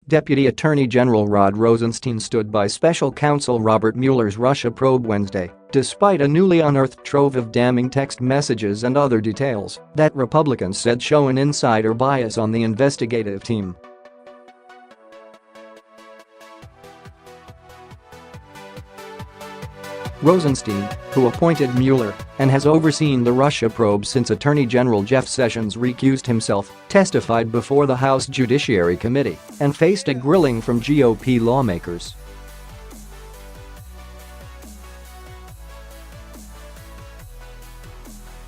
Deputy Attorney General Rod Rosenstein stood by special counsel Robert Mueller's Russia probe Wednesday, despite a newly unearthed trove of damning text messages and other details that Republicans said show an insider bias on the investigative team. Rosenstein, who appointed Mueller and has overseen the Russia probe since Attorney General Jeff Sessions recused himself, testified before the House Judiciary Committee and faced a grilling from GOP lawmakers.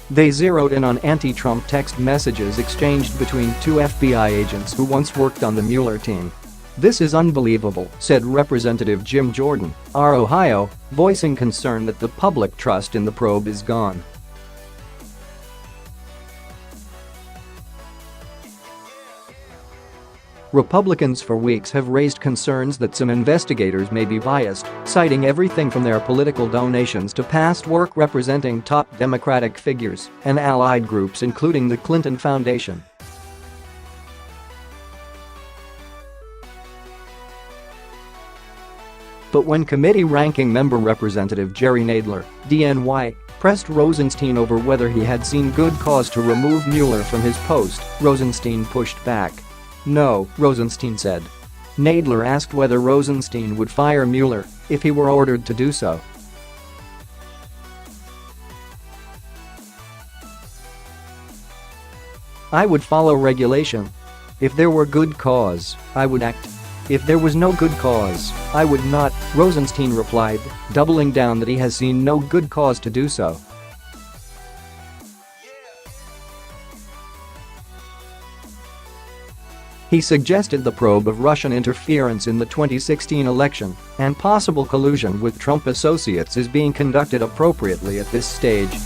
They zeroed in on anti-Trump text messages exchanged between two FBI agents who once worked on the Mueller team. "This is unbelievable," said Representative Jim Jordan, R. Ohio, voicing concern that the public trust in the probe is gone. Republicans for weeks have raised concerns that some investigators may be biased, citing everything from their political donations to past work representing top Democratic figures and allied groups including the Clinton Foundation. But when committee ranking member Representative Jerry Nadler, DNY, pressed Rosenstein over whether he had seen good cause to remove Mueller from his post, Rosenstein pushed back. "No," Rosenstein said. Nadler asked whether Rosenstein would fire Mueller if he were ordered to do so. "I would follow regulation. If there were good cause, I would act. If there was no good cause, I would not," Rosenstein replied, doubling down that he has seen no good cause to do so. He suggested the probe of Russian interference in the 2016 election and possible collusion with Trump associates is being conducted appropriately at this stage.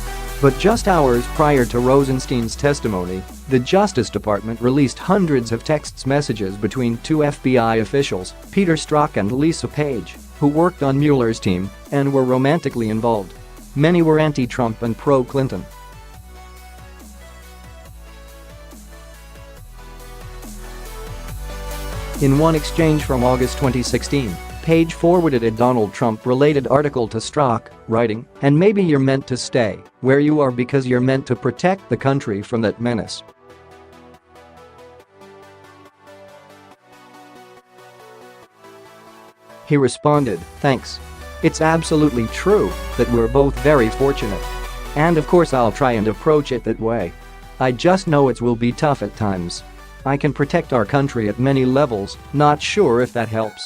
But just hours prior to Rosenstein's testimony, the Justice Department released hundreds of text messages between two FBI officials, Peter Strzok and Lisa Page, who worked on Mueller's team and were romantically involved. Many were anti-Trump and pro-Clinton. In one exchange from August 2016, Page forwarded a Donald Trump-related article to Strzok, writing, "And maybe you're meant to stay where you are because you're meant to protect the country from that menace." He responded, "Thanks. It's absolutely true that we're both very fortunate. And of course I'll try and approach it that way. I just know it will be tough at times. I can protect our country at many levels, not sure if that helps."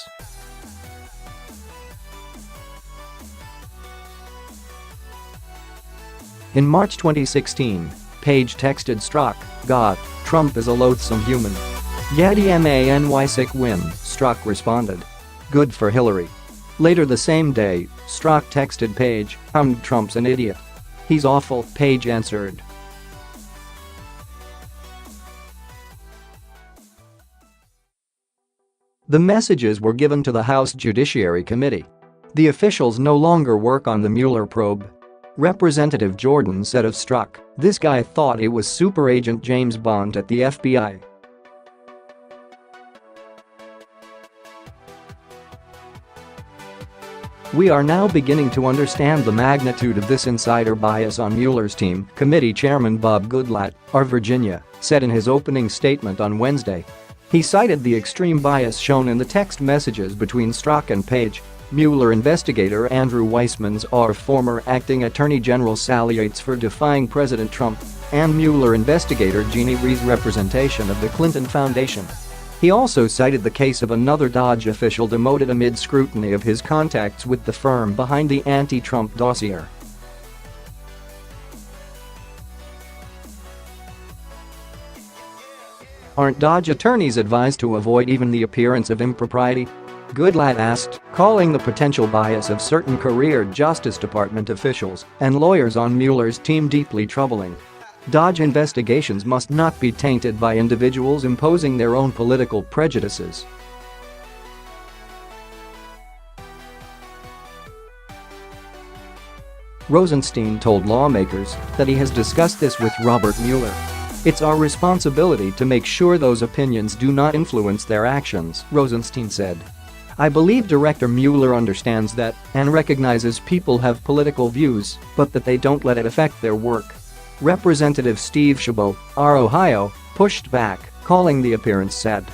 In March 2016, Page texted Strzok, "God, Trump is a loathsome human. Yaddy sick win," Strzok responded. "Good for Hillary." Later the same day, Strzok texted Page, "Trump's an idiot. He's awful," Page answered. The messages were given to the House Judiciary Committee. The officials no longer work on the Mueller probe. Representative Jordan said of Strzok, "This guy thought it was Super Agent James Bond at the FBI." "We are now beginning to understand the magnitude of this insider bias on Mueller's team," Committee Chairman Bob Goodlatte, R. Virginia, said in his opening statement on Wednesday. He cited the extreme bias shown in the text messages between Strzok and Page. Mueller investigator Andrew Weissman's former acting Attorney General Sally Yates for defying President Trump, and Mueller investigator Jeannie Rhee's representation of the Clinton Foundation. He also cited the case of another DOJ official demoted amid scrutiny of his contacts with the firm behind the anti-Trump dossier. Aren't DOJ attorneys advised to avoid even the appearance of impropriety? Goodlatte asked, calling the potential bias of certain career Justice Department officials and lawyers on Mueller's team deeply troubling. DOJ investigations must not be tainted by individuals imposing their own political prejudices. Rosenstein told lawmakers that he has discussed this with Robert Mueller. "It's our responsibility to make sure those opinions do not influence their actions," Rosenstein said. "I believe Director Mueller understands that and recognizes people have political views, but that they don't let it affect their work." Representative Steve Chabot, R. Ohio, pushed back, calling the appearance sad.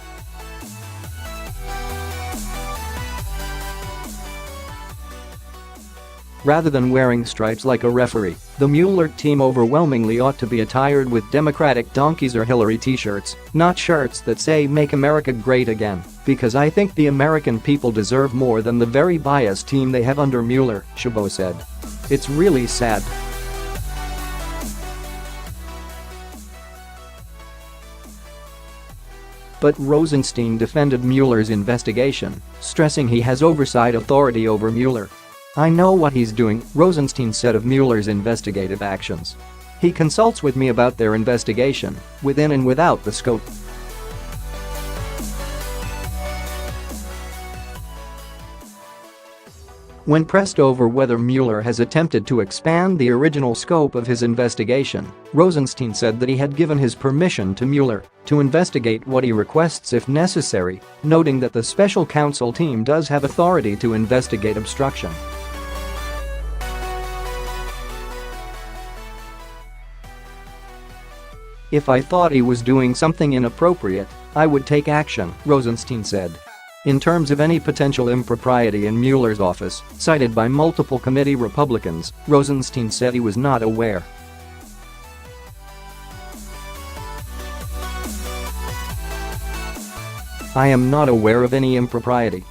Rather than wearing stripes like a referee, the Mueller team overwhelmingly ought to be attired with Democratic donkeys or Hillary t-shirts, not shirts that say "Make America Great Again," because I think the American people deserve more than the very biased team they have under Mueller, Chabot said. "It's really sad." But Rosenstein defended Mueller's investigation, stressing he has oversight authority over Mueller. "I know what he's doing," Rosenstein said of Mueller's investigative actions. "He consults with me about their investigation, within and without the scope." When pressed over whether Mueller has attempted to expand the original scope of his investigation, Rosenstein said that he had given his permission to Mueller to investigate what he requests if necessary, noting that the special counsel team does have authority to investigate obstruction. "If I thought he was doing something inappropriate, I would take action," Rosenstein said. In terms of any potential impropriety in Mueller's office, cited by multiple committee Republicans, Rosenstein said he was not aware. "I am not aware of any impropriety.